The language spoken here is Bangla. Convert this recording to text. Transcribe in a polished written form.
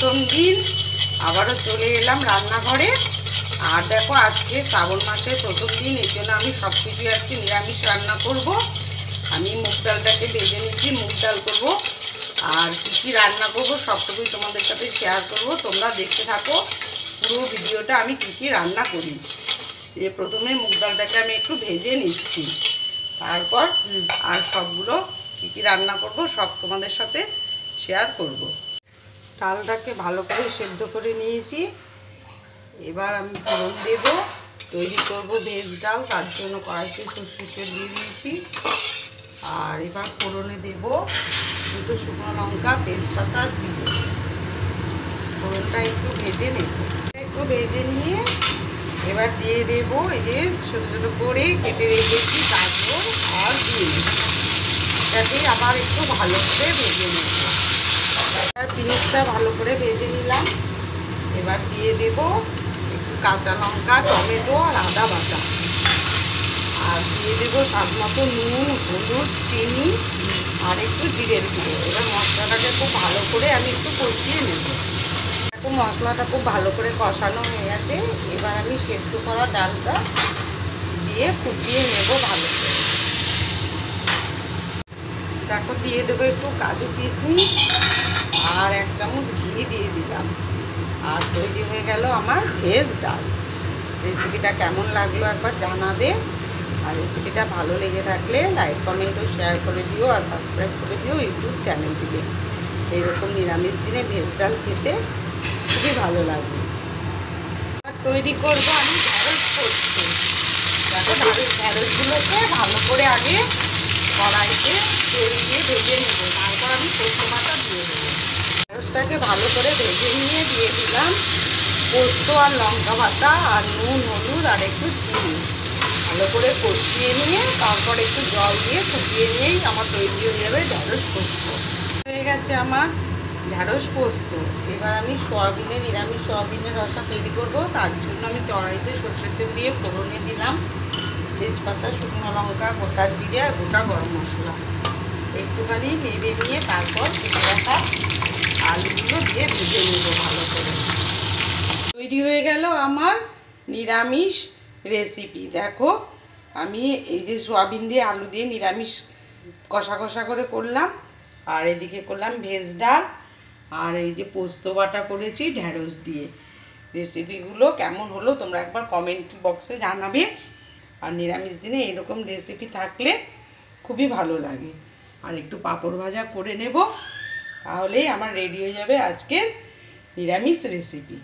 প্রথম দিন আবারও চলে এলাম রান্নাঘরে। আর দেখো আজকে শ্রাবণ মাসের প্রথম দিন, এই জন্য আমি সব কিছু আজকে নিরামিষ রান্না করব। আমি মুগ ডালটাকে ভেজে নিচ্ছি, মুগ ডাল করবো। আর কী কী রান্না করবো সবটুকুই তোমাদের সাথে শেয়ার করব। তোমরা দেখতে থাকো পুরো ভিডিওটা আমি কী কী রান্না করি। যে প্রথমে মুগ ডালটাকে আমি একটু ভেজে নিচ্ছি, তারপর আর সবগুলো কী কী রান্না করব সব তোমাদের সাথে শেয়ার করব। ডালটাকে ভালো করে সেদ্ধ করে নিয়েছি। এবার আমি ফোড়ন দেব, তৈরি করব ভেজ ডাল। তার জন্য কড়াইতে সরষের তেল দিয়ে দিয়েছি। আর এবার ফোড়নে দেব দুটো শুকনো লঙ্কা, তেজপাতা, জিরে। ফোড়নটা একটু ভেজে নেব। একটু ভেজে নিয়ে এবার দিয়ে দেব এই যে ছোটো ছোটো করে কেটে রেখেছি গাজর আর বিনস। এটাকে আবার একটু ভালো করে ভেজে নেব। বিনসটা ভালো করে ভেজে নিলাম। এবার দিয়ে দেব একটু কাঁচা লঙ্কা, টমেটো আর আদা বাটা। আর দিয়ে দেবো স্বাদ মতো নুন, হলুদ, চিনি আর একটু জিরের গুঁড়ো। এবার মশলাটাকে খুব ভালো করে আমি একটু কষিয়ে নেব। এখন মশলাটা খুব ভালো করে কষানো হয়ে গেছে। এবার আমি সেদ্ধ করা ডালটা দিয়ে ফুটিয়ে নেব ভালো করে। দেখো দিয়ে দেবো একটু কাজু কিশমিশ আর 1 চামচ ঘি দিয়ে দিলাম। আর তৈরি হয়ে গেল আমার ভেজ ডাল। রেসিপিটা কেমন লাগলো একবার জানাবে। আর রেসিপিটা ভালো লেগে থাকলে লাইক, কমেন্ট ও শেয়ার করে দিও। আর সাবস্ক্রাইব করে দিও ইউটিউব চ্যানেলটিকে। এইরকম নিরামিষ দিনে ভেজ ডাল খেতে খুবই ভালো লাগবে। আর তৈরি করবো আমি ঢ্যাঁড়স পোস্ত। দেখো ঢ্যাঁড়সগুলোকে ভালো করে আগে কড়াইতে তেল দিয়ে ভেজে নেব। তারপর আমি পোস্ত বাটা দিয়ে দেবো। ঢ্যাঁড়সটাকে ভালো করে ভেজে নিয়ে দিয়ে দিলাম পোস্ত আর লঙ্কা বাটা আর নুন, হলুদ আর একটু চিনি। ভালো করে কষিয়ে নিয়ে তারপর একটু জল দিয়ে ফুটিয়ে নিয়েই আমার তৈরি হয়ে যাবে ঢ্যাঁড়স পোস্ত। হয়ে গেছে আমার ঢ্যাঁড়স পোস্ত। এবার আমি নিরামিষ সয়াবিনের রসা তৈরি করব। তার জন্য আমি কড়াইতে সরষের তেল দিয়ে ফোড়নে দিলাম তেজপাতা, শুকনো লঙ্কা, গোটা জিরে আর গোটা গরম মশলা। একটুখানি নেড়ে নিয়ে তারপর কেটে রাখা আলুগুলো দিয়ে ভেজে নেব ভালো করে। তৈরি হয়ে গেল আমার নিরামিষ রেসিপি। দেখো আমি এই যে সয়াবিন দিয়ে আলু দিয়ে নিরামিষ কষা কষা করে করলাম। আর এদিকে করলাম ভেজ ডাল। আর এই যে পোস্ত বাটা করেছি ঢ্যাঁড়স দিয়ে। রেসিপিগুলো কেমন হলো তোমরা একবার কমেন্ট বক্সে জানাবে। আর নিরামিষ দিনে এরকম রেসিপি থাকলে খুবই ভালো লাগে। আর একটু পাঁপড় ভাজা করে নেব, তাহলেই আমার রেডি হয়ে যাবে আজকের নিরামিষ রেসিপি।